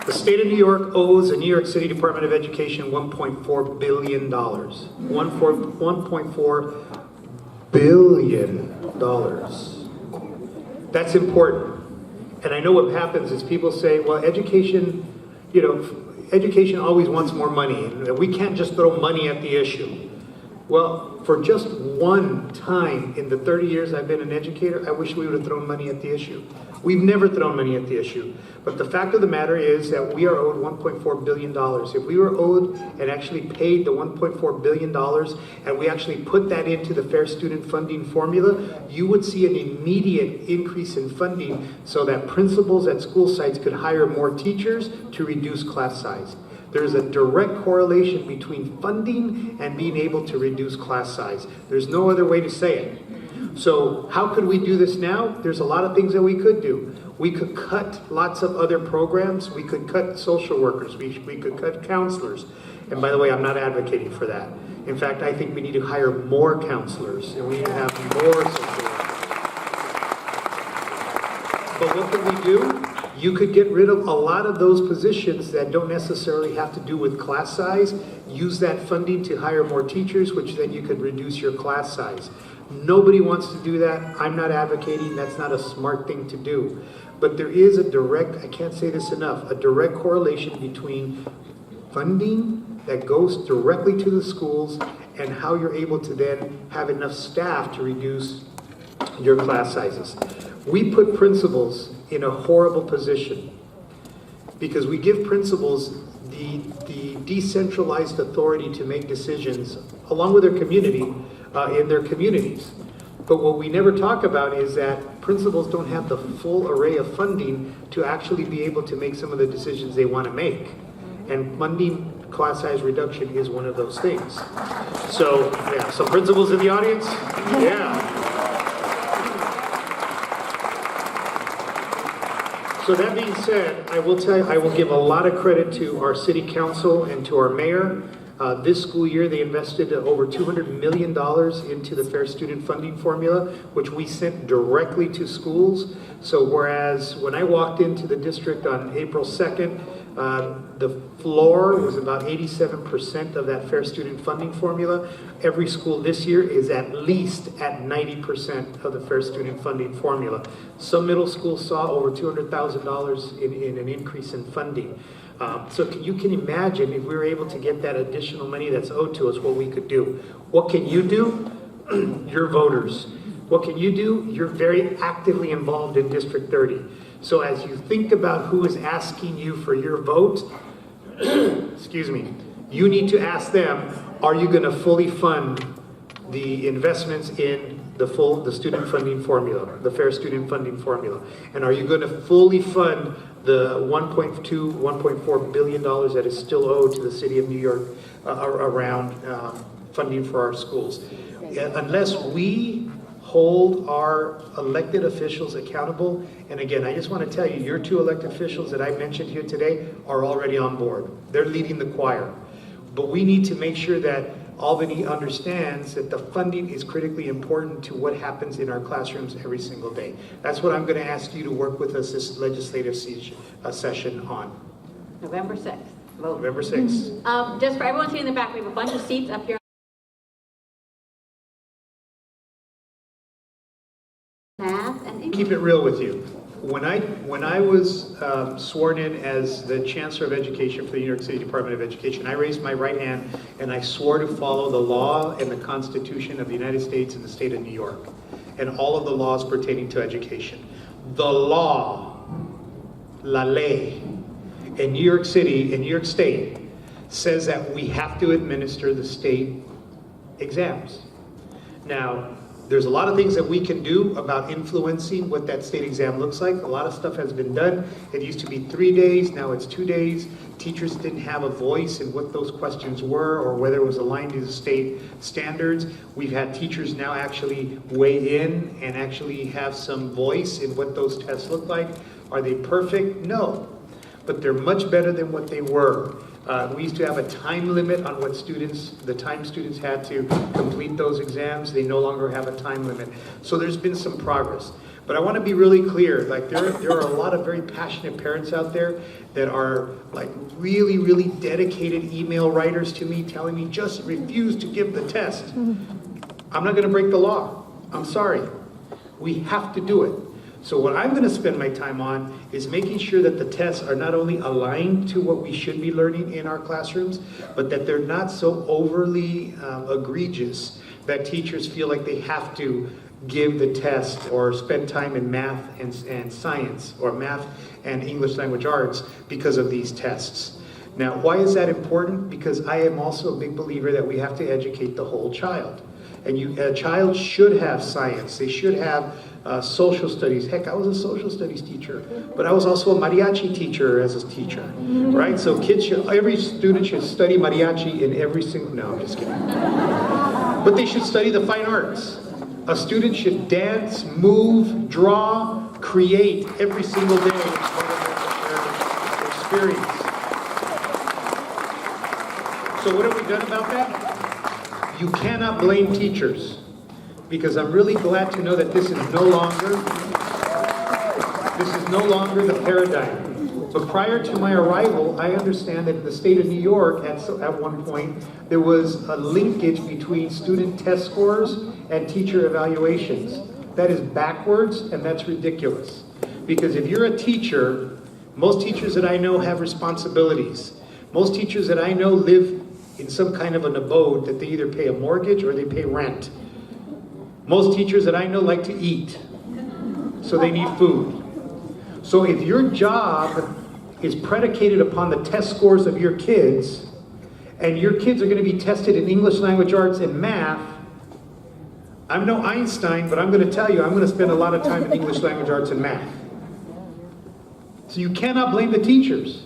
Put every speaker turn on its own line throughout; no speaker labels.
The state of New York owes the New York City Department of Education $1.4 billion. $1.4 billion. That's important. And I know what happens is people say, well, education, education always wants more money, and we can't just throw money at the issue. Well, for just one time in the 30 years I've been an educator, I wish we would have thrown money at the issue. We've never thrown money at the issue. But the fact of the matter is that we are owed $1.4 billion. If we were owed and actually paid the $1.4 billion and we actually put that into the Fair Student Funding formula, you would see an immediate increase in funding so that principals at school sites could hire more teachers to reduce class size. There's a direct correlation between funding and being able to reduce class size. There's no other way to say it. So how could we do this now? There's a lot of things that we could do. We could cut lots of other programs. We could cut social workers. We could cut counselors. And by the way, I'm not advocating for that. In fact, I think we need to hire more counselors and we need to have more social workers. But what could we do? You could get rid of a lot of those positions that don't necessarily have to do with class size. Use that funding to hire more teachers, which then you could reduce your class size. Nobody wants to do that. I'm not advocating. That's not a smart thing to do. But there is a direct, I can't say this enough, a direct correlation between funding that goes directly to the schools and how you're able to then have enough staff to reduce your class sizes. We put principals in a horrible position because we give principals the decentralized authority to make decisions along with their community in their communities. But what we never talk about is that principals don't have the full array of funding to actually be able to make some of the decisions they want to make. And funding class size reduction is one of those things. So, yeah, some principals in the audience? Yeah. So that being said, I will tell you, I will give a lot of credit to our city council and to our mayor. This school year, they invested over $200 million into the Fair Student Funding formula, which we sent directly to schools. So whereas when I walked into the district on April 2nd, the floor was about 87% of that Fair Student Funding formula. Every school this year is at least at 90% of the Fair Student Funding formula. Some middle schools saw over $200,000 in an increase in funding. So you can imagine if we were able to get that additional money that's owed to us, what we could do. What can you do? You're voters. What can you do? You're very actively involved in District 30. So as you think about who is asking you for your vote, excuse me, you need to ask them, are you going to fully fund the investments in the student funding formula, the Fair Student Funding formula? And are you going to fully fund the $1.4 billion that is still owed to the city of New York around funding for our schools? Unless we hold our elected officials accountable, and again, I just want to tell you, your two elected officials that I mentioned here today are already on board. They're leading the choir. But we need to make sure that Albany understands that the funding is critically important to what happens in our classrooms every single day. That's what I'm going to ask you to work with us this legislative session on.
November 6th. Vote.
November 6th.
Just for everyone sitting in the back, we have a bunch of seats up here. Math and
Keep it real with you. When I was sworn in as the Chancellor of Education for the New York City Department of Education, I raised my right hand and I swore to follow the law and the Constitution of the United States and the state of New York and all of the laws pertaining to education. The law, la ley, in New York City, in New York State, says that we have to administer the state exams. Now, there's a lot of things that we can do about influencing what that state exam looks like. A lot of stuff has been done. It used to be 3 days, now it's 2 days. Teachers didn't have a voice in what those questions were or whether it was aligned to the state standards. We've had teachers now actually weigh in and actually have some voice in what those tests look like. Are they perfect? No, but they're much better than what they were. We used to have a time limit on what the time students had to complete those exams. They no longer have a time limit. So there's been some progress. But I want to be really clear, like there are a lot of very passionate parents out there that are like really, really dedicated email writers to me telling me just refuse to give the test. I'm not going to break the law. I'm sorry. We have to do it. So what I'm going to spend my time on is making sure that the tests are not only aligned to what we should be learning in our classrooms, but that they're not so overly egregious that teachers feel like they have to give the test or spend time in math and science or math and English language arts because of these tests. Now, why is that important? Because I am also a big believer that we have to educate the whole child. And a child should have science. They should have social studies. Heck, I was a social studies teacher, but I was also a mariachi teacher as a teacher, right? So every student should study mariachi in every single, no, I'm just kidding. But they should study the fine arts. A student should dance, move, draw, create every single day as part of their experience. So what have we done about that? You cannot blame teachers, because I'm really glad to know that this is no longer the paradigm. But prior to my arrival, I understand that in the state of New York, at one point, there was a linkage between student test scores and teacher evaluations. That is backwards, and that's ridiculous. Because if you're a teacher, most teachers that I know have responsibilities. Most teachers that I know live in some kind of an abode that they either pay a mortgage or they pay rent. Most teachers that I know like to eat, so they need food. So if your job is predicated upon the test scores of your kids, and your kids are going to be tested in English language arts and math, I'm no Einstein, but I'm going to tell you, I'm going to spend a lot of time in English language arts and math. So you cannot blame the teachers.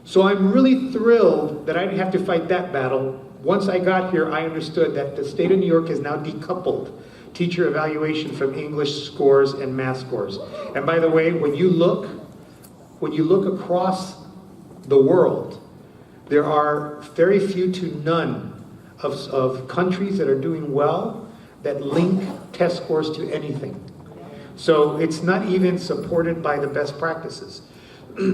So I'm really thrilled that I didn't have to fight that battle. Once I got here, I understood that the state of New York has now decoupled teacher evaluation from English scores and math scores. And by the way, when you look across the world, there are very few to none of countries that are doing well that link test scores to anything. So it's not even supported by the best practices.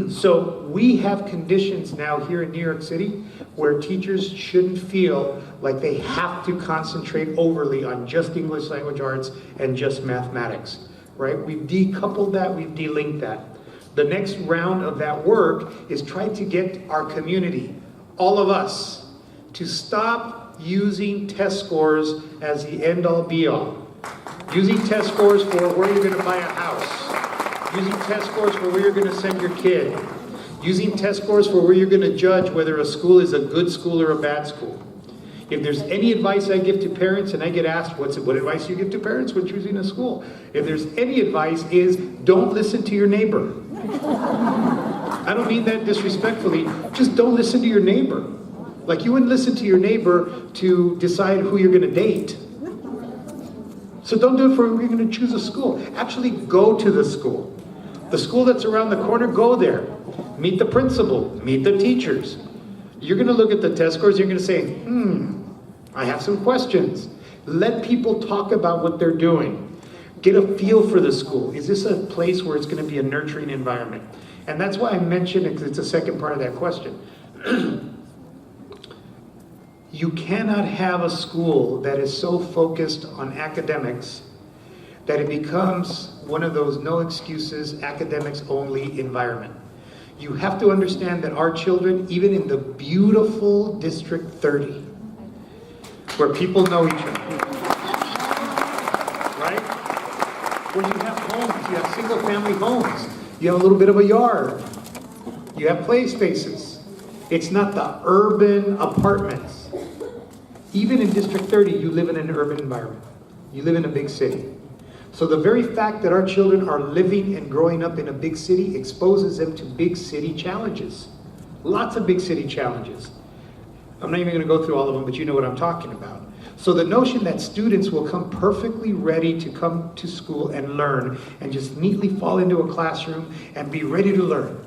So we have conditions now here in New York City where teachers shouldn't feel like they have to concentrate overly on just English language arts and just mathematics, right? We've decoupled that, we've delinked that. The next round of that work is trying to get our community, all of us, to stop using test scores as the end-all be-all. Using test scores for where you're going to buy a house. Using test scores for where you're going to send your kid. Using test scores for where you're going to judge whether a school is a good school or a bad school. If there's any advice I give to parents, and I get asked, what advice do you give to parents when choosing a school? If there's any advice is, don't listen to your neighbor. I don't mean that disrespectfully, just don't listen to your neighbor. Like you wouldn't listen to your neighbor to decide who you're going to date. So don't do it for where you're going to choose a school. Actually go to the school. The school that's around the corner, go there. Meet the principal, meet the teachers. You're going to look at the test scores, you're going to say, I have some questions. Let people talk about what they're doing. Get a feel for the school. Is this a place where it's going to be a nurturing environment? And that's why I mentioned it, because it's the second part of that question. You cannot have a school that is so focused on academics that it becomes one of those no excuses, academics only environment. You have to understand that our children, even in the beautiful District 30, where people know each other, right? Where you have homes, you have single family homes, you have a little bit of a yard, you have play spaces. It's not the urban apartments. Even in District 30, you live in an urban environment. You live in a big city. So the very fact that our children are living and growing up in a big city exposes them to big city challenges. Lots of big city challenges. I'm not even going to go through all of them, but you know what I'm talking about. So the notion that students will come perfectly ready to come to school and learn and just neatly fall into a classroom and be ready to learn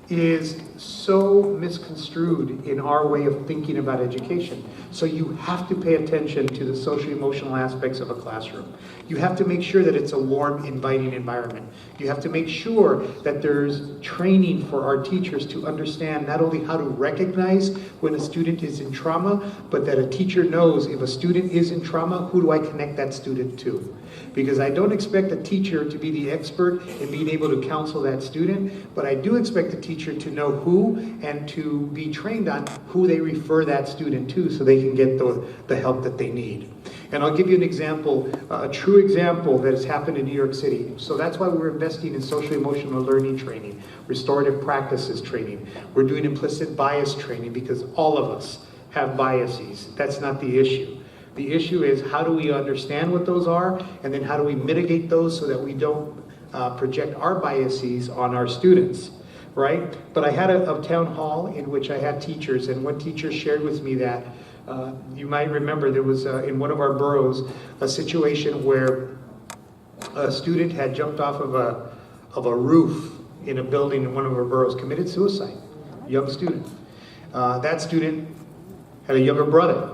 is so misconstrued in our way of thinking about education. So you have to pay attention to the social emotional aspects of a classroom. You have to make sure that it's a warm, inviting environment. You have to make sure that there's training for our teachers to understand not only how to recognize when a student is in trauma, but that a teacher knows if a student is in trauma, who do I connect that student to? Because I don't expect a teacher to be the expert in being able to counsel that student, but I do expect a teacher to know who and to be trained on who they refer that student to so they can get the help that they need. And I'll give you an example, a true example that has happened in New York City. So that's why we're investing in social emotional learning training, restorative practices training. We're doing implicit bias training because all of us have biases. That's not the issue. The issue is how do we understand what those are, and then how do we mitigate those so that we don't project our biases on our students, right? But I had a town hall in which I had teachers, and one teacher shared with me that you might remember there was in one of our boroughs a situation where a student had jumped off of a roof in a building in one of our boroughs, committed suicide, young student. That student had a younger brother.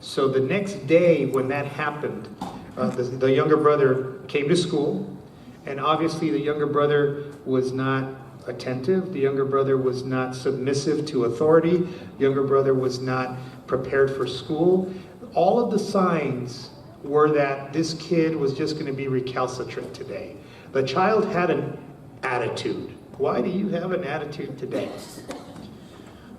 So the next day when that happened, the younger brother came to school, and obviously the younger brother was not attentive. The younger brother was not submissive to authority. The younger brother was not prepared for school. All of the signs were that this kid was just going to be recalcitrant today. The child had an attitude. Why do you have an attitude today?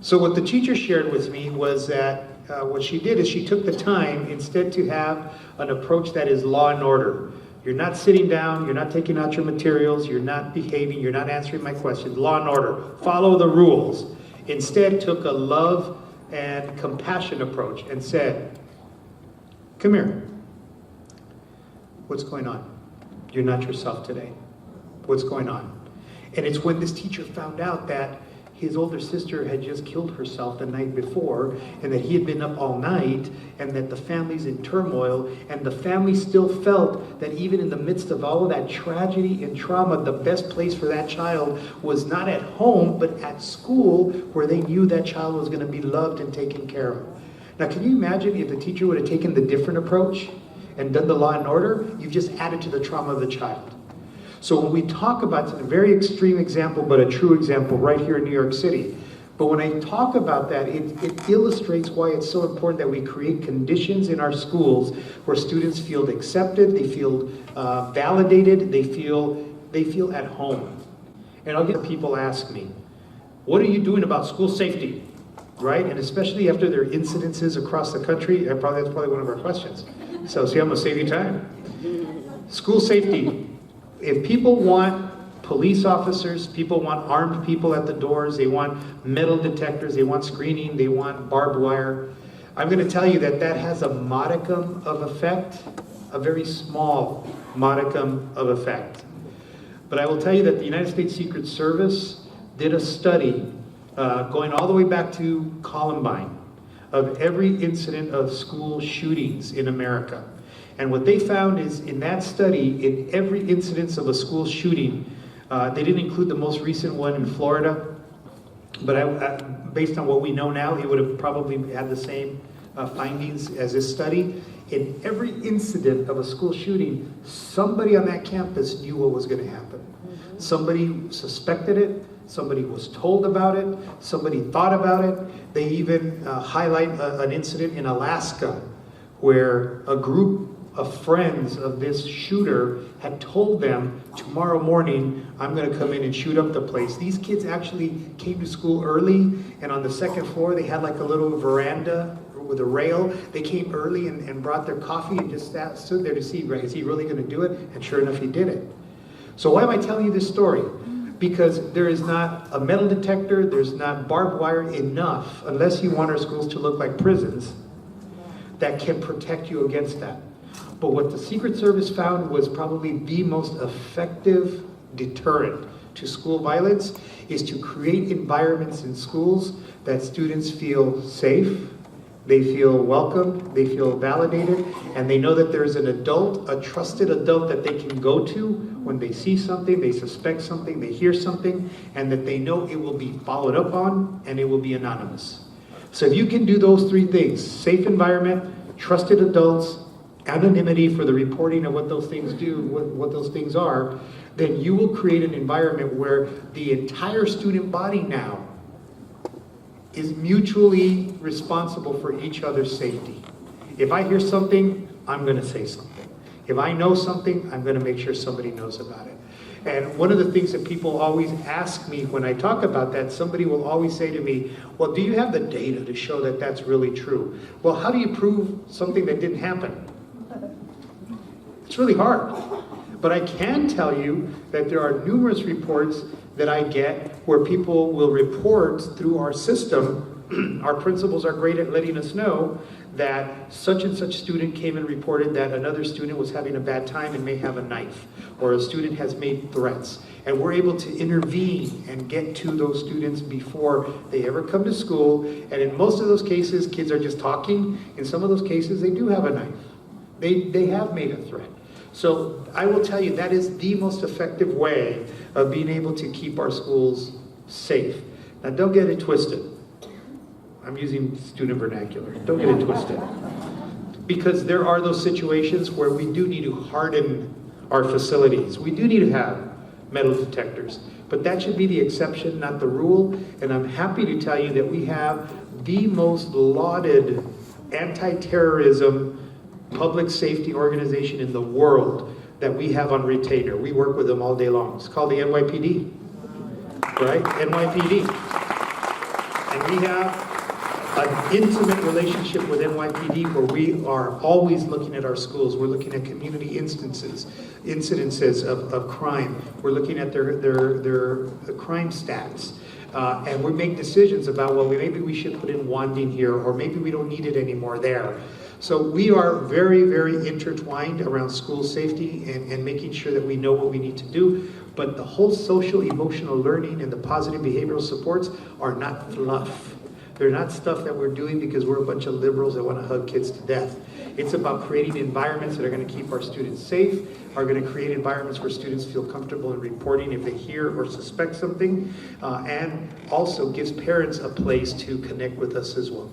So what the teacher shared with me was that what she did is she took the time instead to have an approach that is law and order. You're not sitting down, you're not taking out your materials, you're not behaving, you're not answering my questions. Law and order, follow the rules. Instead took a love and compassion approach and said, come here. What's going on? You're not yourself today. What's going on? And it's when this teacher found out that his older sister had just killed herself the night before, and that he had been up all night, and that the family's in turmoil, and the family still felt that even in the midst of all of that tragedy and trauma, the best place for that child was not at home, but at school, where they knew that child was going to be loved and taken care of. Now, can you imagine if the teacher would have taken the different approach and done the law and order? You've just added to the trauma of the child. So when we talk about, it's a very extreme example, but a true example right here in New York City. But when I talk about that, it illustrates why it's so important that we create conditions in our schools where students feel accepted, they feel validated, they feel at home. And I'll get people ask me, what are you doing about school safety? Right? And especially after there are incidences across the country, that's probably one of our questions. So see, I'm gonna save you time. School safety. If people want police officers, people want armed people at the doors, they want metal detectors, they want screening, they want barbed wire, I'm going to tell you that that has a modicum of effect, a very small modicum of effect. But I will tell you that the United States Secret Service did a study going all the way back to Columbine of every incident of school shootings in America. And what they found is in that study, in every incidence of a school shooting, they didn't include the most recent one in Florida, but based on what we know now, it would have probably had the same findings as this study. In every incident of a school shooting, somebody on that campus knew what was going to happen. Somebody suspected it, somebody was told about it, somebody thought about it. They even highlight an incident in Alaska where a group of friends of this shooter had told them, tomorrow morning, I'm going to come in and shoot up the place. These kids actually came to school early, and on the second floor, they had like a little veranda with a rail. They came early and brought their coffee and just stood there to see, right, is he really going to do it? And sure enough, he did it. So why am I telling you this story? Because there is not a metal detector, there's not barbed wire enough, unless you want our schools to look like prisons, that can protect you against that. But what the Secret Service found was probably the most effective deterrent to school violence is to create environments in schools that students feel safe, They feel welcomed, they feel validated, and they know that there's an adult, a trusted adult that they can go to when they see something, they suspect something, they hear something, and that they know it will be followed up on and it will be anonymous. So if you can do those three things, safe environment, trusted adults, anonymity for the reporting of what those things do, what those things are, then you will create an environment where the entire student body now is mutually responsible for each other's safety. If I hear something, I'm going to say something. If I know something, I'm going to make sure somebody knows about it. And one of the things that people always ask me when I talk about that, somebody will always say to me, well, do you have the data to show that that's really true? Well, how do you prove something that didn't happen? It's really hard. But I can tell you that there are numerous reports that I get where people will report through our system. Our principals are great at letting us know that such and such student came and reported that another student was having a bad time and may have a knife, or a student has made threats. And we're able to intervene and get to those students before they ever come to school. And in most of those cases, kids are just talking. In some of those cases, they do have a knife. They have made a threat. So I will tell you, that is the most effective way of being able to keep our schools safe. Now, don't get it twisted. I'm using student vernacular. Don't get it twisted. Because there are those situations where we do need to harden our facilities. We do need to have metal detectors. But that should be the exception, not the rule. And I'm happy to tell you that we have the most lauded anti-terrorism public safety organization in the world that we have on retainer. We work with them all day long. It's called the NYPD, right? NYPD. And we have an intimate relationship with NYPD where we are always looking at our schools. We're looking at community incidences of crime. We're looking at their crime stats. And we make decisions about, well, maybe we should put in wanding here, or maybe we don't need it anymore there. So we are very, very intertwined around school safety and making sure that we know what we need to do. But the whole social emotional learning and the positive behavioral supports are not fluff. They're not stuff that we're doing because we're a bunch of liberals that want to hug kids to death. It's about creating environments that are going to keep our students safe, are going to create environments where students feel comfortable in reporting if they hear or suspect something, and also gives parents a place to connect with us as well.